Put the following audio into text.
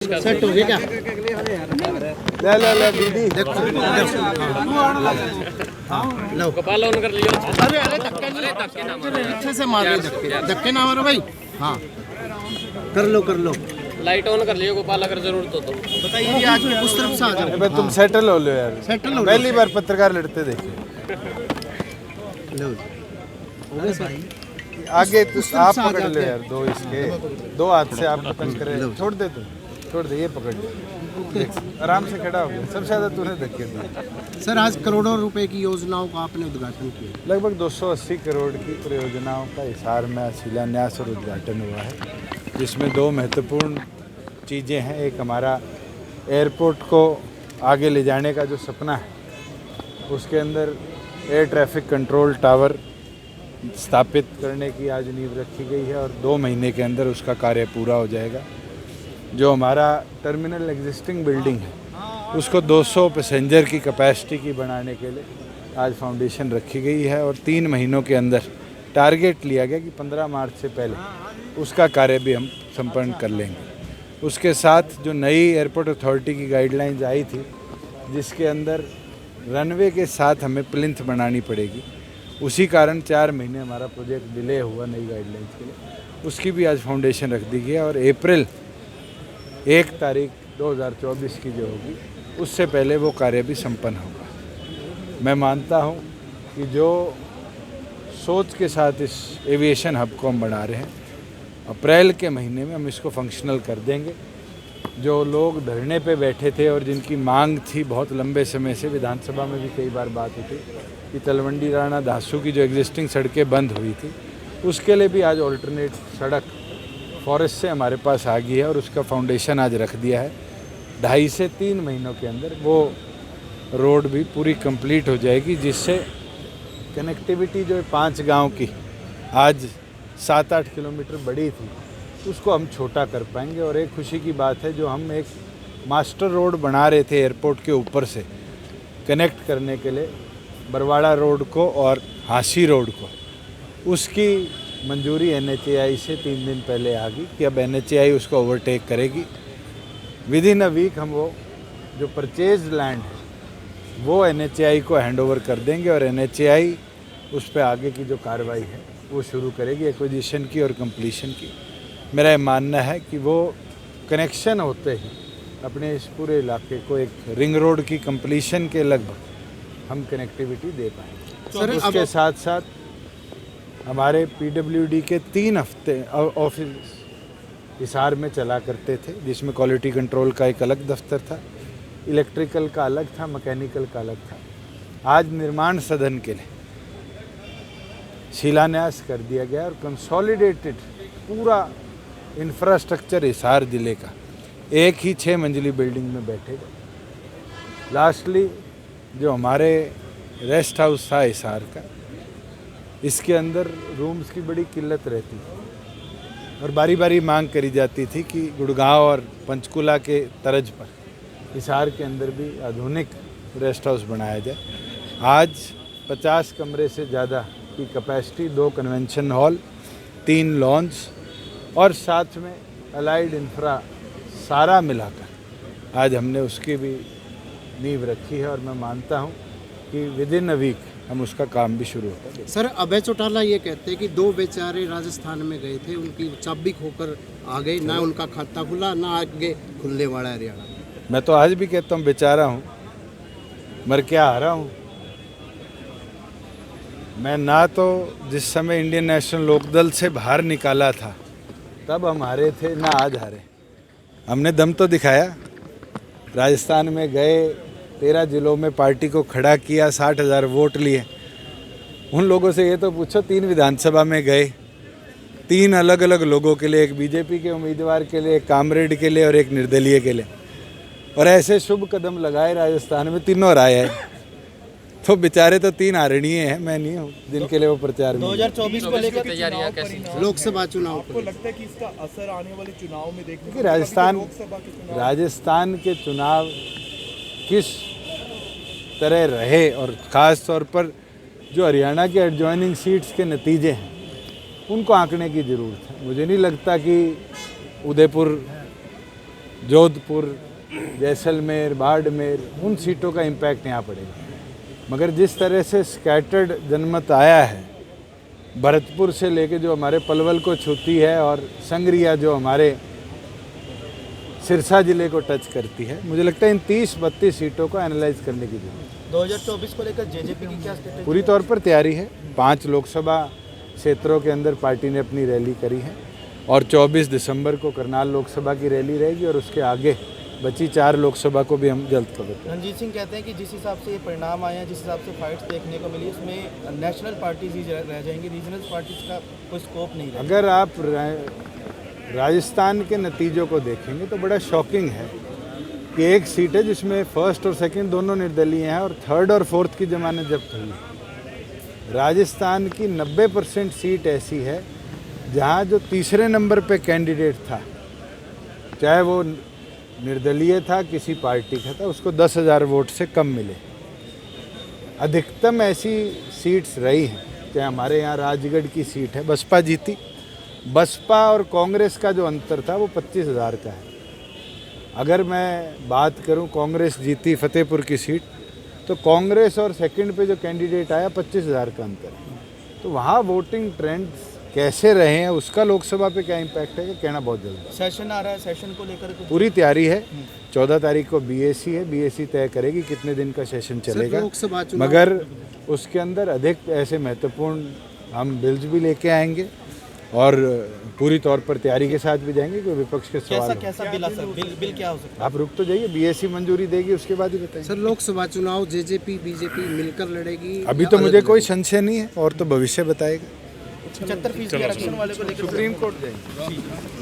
Set हो गया क्या? ले ले ले दीदी देखो लो कपाल ऑन कर लियो। अरे अरे धक्के ना मारो, अच्छे से मारो, धक्के ना मारो भाई। हाँ कर लो लाइट ऑन कर लियो गोपाल, अगर जरूरत हो तो बताइए। आज उस तरफ से आ जाओ। अबे तुम सेटल हो लो यार, सेटल हो लो। पहली बार पत्रकार लड़ते देखे। लो अरे भाई आगे तो उस तरफ आप से आ पकड़ लो जाते यार, दो इसके दो हाथ से आप पतंग करे। छोड़ दे तू, छोड़ दे, ये पकड़ ले। देख, आराम से खड़ा हो गया। सबसे ज्यादा तूने धक्के दिए। सर, आज करोड़ों रुपए की योजनाओं का आपने उद्घाटन किया। लगभग 280 करोड़ की परियोजनाओं का हिसार में शिलान्यास और उद्घाटन हुआ है, जिसमें दो महत्वपूर्ण चीज़ें हैं। एक हमारा एयरपोर्ट को आगे ले जाने का जो सपना है, उसके अंदर एयर ट्रैफिक कंट्रोल टावर स्थापित करने की आज नींव रखी गई है और 2 महीने के अंदर उसका कार्य पूरा हो जाएगा। जो हमारा टर्मिनल एग्जिस्टिंग बिल्डिंग है, उसको 200 पैसेंजर की कैपेसिटी की बनाने के लिए आज फाउंडेशन रखी गई है और 3 महीनों के अंदर टारगेट लिया गया कि 15 मार्च से पहले उसका कार्य भी हम संपन्न कर लेंगे। उसके साथ जो नई एयरपोर्ट अथॉरिटी की गाइडलाइंस आई थी, जिसके अंदर रनवे के साथ हमें प्लिंथ बनानी पड़ेगी, उसी कारण 4 महीने हमारा प्रोजेक्ट डिले हुआ नई गाइडलाइंस के लिए। उसकी भी आज फाउंडेशन रख दी गई है और अप्रैल 1 तारीख 2024 की जो होगी, उससे पहले वो कार्य भी संपन्न होगा। मैं मानता हूँ कि जो सोच के साथ इस एविएशन हब को हम बना रहे हैं, अप्रैल के महीने में हम इसको फंक्शनल कर देंगे। जो लोग धरने पे बैठे थे और जिनकी मांग थी बहुत लंबे समय से, विधानसभा में भी कई बार बात उठी कि तलवंडी राणा धासू की जो एग्जिस्टिंग सड़कें बंद हुई थी, उसके लिए भी आज ऑल्टरनेट सड़क फॉरेस्ट से हमारे पास आ गई है और उसका फाउंडेशन आज रख दिया है। 2.5 से 3 महीनों के अंदर वो रोड भी पूरी कंप्लीट हो जाएगी, जिससे कनेक्टिविटी जो 5 गांव की आज 7-8 किलोमीटर बड़ी थी, उसको हम छोटा कर पाएंगे। और एक खुशी की बात है, जो हम एक मास्टर रोड बना रहे थे एयरपोर्ट के ऊपर से कनेक्ट करने के लिए बरवाड़ा रोड को और हांसी रोड को, उसकी मंजूरी NHAI से 3 दिन पहले आ गई कि अब NHAI उसको ओवरटेक करेगी। विद इन अ वीक हम वो जो परचेज लैंड है वो NHAI को हैंडओवर कर देंगे और NHAI उस पर आगे की जो कार्रवाई है वो शुरू करेगी एक्विजिशन की और कंप्लीशन की। मेरा ये मानना है कि वो कनेक्शन होते ही अपने इस पूरे इलाके को एक रिंग रोड की कंप्लीशन के लगभग हम कनेक्टिविटी दे पाएंगे। सर, उसके साथ साथ हमारे PWD के 3 हफ्ते ऑफिस हिसार में चला करते थे, जिसमें क्वालिटी कंट्रोल का एक अलग दफ्तर था, इलेक्ट्रिकल का अलग था, मैकेनिकल का अलग था। आज निर्माण सदन के लिए शिलान्यास कर दिया गया और कंसोलिडेटेड पूरा इंफ्रास्ट्रक्चर हिसार जिले का एक ही 6 मंजिली बिल्डिंग में बैठेगा। लास्टली जो हमारे रेस्ट हाउस था हिसार का, इसके अंदर रूम्स की बड़ी किल्लत रहती थी और बारी बारी मांग करी जाती थी कि गुड़गांव और पंचकुला के तर्ज पर हिसार के अंदर भी आधुनिक रेस्ट हाउस बनाया जाए। आज 50 कमरे से ज़्यादा की कैपेसिटी, 2 कन्वेंशन हॉल, 3 लॉन्ज और साथ में अलाइड इंफ्रा सारा मिलाकर आज हमने उसकी भी नींव रखी है और मैं मानता हूँ कि विद इन अ वीक हम उसका काम भी शुरू होगा। सर, अभय चौटाला ये कहते हैं कि 2 बेचारे राजस्थान में गए थे, उनकी चाबी खोकर आ गए, ना उनका खाता खुला ना आगे खुलने वाला है हरियाणा। मैं तो आज भी कहता हूँ बेचारा हूँ, मर क्या आ रहा हूँ मैं। ना तो जिस समय इंडियन नेशनल लोकदल से बाहर निकाला था तब हम हारे थे, ना आज हारे। हमने दम तो दिखाया, राजस्थान में गए, 13 जिलों में पार्टी को खड़ा किया, 60,000 वोट लिए। उन लोगों से ये तो पूछो, 3 विधानसभा में गए, 3 अलग अलग लोगों के लिए, एक बीजेपी के उम्मीदवार के लिए, एक कामरेड के लिए और एक निर्दलीय के लिए, और ऐसे शुभ कदम लगाए राजस्थान में, तीनों राय है। तो बेचारे तो 3 आरणीय हैं, मैं नहीं हूँ जिनके लिए वो प्रचार में। 2024 को लेकर तैयारियां कैसी? लोकसभा चुनाव आपको लगता है कि इसका असर आने वाले चुनाव में देखने कि राजस्थान के चुनाव किस तरह रहे और ख़ास तौर पर जो हरियाणा के एडजॉइनिंग सीट्स के नतीजे हैं, उनको आंकने की ज़रूरत है। मुझे नहीं लगता कि उदयपुर जोधपुर, जैसलमेर, बाड़मेर, उन सीटों का इम्पैक्ट यहाँ पड़ेगा। मगर जिस तरह से स्कैटर्ड जनमत आया है, भरतपुर से लेके जो हमारे पलवल को छूती है और संगरिया जो हमारे सिरसा जिले को टच करती है, मुझे लगता है इन 30-32 सीटों को एनालाइज करने की जरूरत है। 2024 को लेकर जेजेपी की क्या स्ट्रेटेजी? पूरी तौर पर तैयारी है। 5 लोकसभा क्षेत्रों के अंदर पार्टी ने अपनी रैली करी है और 24 दिसंबर को करनाल लोकसभा की रैली रहेगी और उसके आगे बची 4 लोकसभा को भी हम जल्द कवर करेंगे। रणजीत सिंह कहते हैं कि जिस हिसाब से ये परिणाम आए हैं, जिस हिसाब से फाइट्स देखने को मिली, उसमें नेशनल पार्टीज ही रह जाएंगी, रीजनल पार्टीज का कोई स्कोप नहीं रहेगा। अगर आप राजस्थान के नतीजों को देखेंगे तो बड़ा शॉकिंग है कि एक सीट है जिसमें फर्स्ट और सेकंड दोनों निर्दलीय हैं और थर्ड और फोर्थ की जमानत जब्त हुई है। राजस्थान की 90% सीट ऐसी है जहां जो तीसरे नंबर पे कैंडिडेट था, चाहे वो निर्दलीय था, किसी पार्टी का था, उसको 10,000 वोट से कम मिले। अधिकतम ऐसी सीट्स रही हैं, चाहे हमारे यहाँ राजगढ़ की सीट है, बसपा जीती। बसपा और कांग्रेस का जो अंतर था वो 25,000 का है। अगर मैं बात करूं, कांग्रेस जीती फतेहपुर की सीट, तो कांग्रेस और सेकंड पे जो कैंडिडेट आया 25,000 का अंतर है। तो वहाँ वोटिंग ट्रेंड्स कैसे रहे हैं, उसका लोकसभा पे क्या इम्पैक्ट है, ये कहना बहुत जल्दी है। सेशन आ रहा है, सेशन को लेकर कुछ पूरी तैयारी है। 14 तारीख को बीएसी है, बीएसी तय करेगी कितने दिन का सेशन चलेगा। लोकसभा चुनाव मगर उसके अंदर अधिक ऐसे महत्वपूर्ण हम बिल्स भी लेके आएंगे और पूरी तौर पर तैयारी के साथ भी जाएंगे कि विपक्ष के सवाल हों। कैसा बिल आ सकता है? बिल क्या हो सकता है? आप रुक तो जाइए, बीएससी मंजूरी देगी उसके बाद ही बताएंगे। सर, लोकसभा चुनाव जेजेपी बीजेपी मिलकर लड़ेगी? अभी या तो अलग मुझे कोई लड़ेगी? संशय नहीं है और तो भविष्य बताएगा। 75% आरक्षण वाले को लेकर सुप्रीम कोर्ट जाएंगे।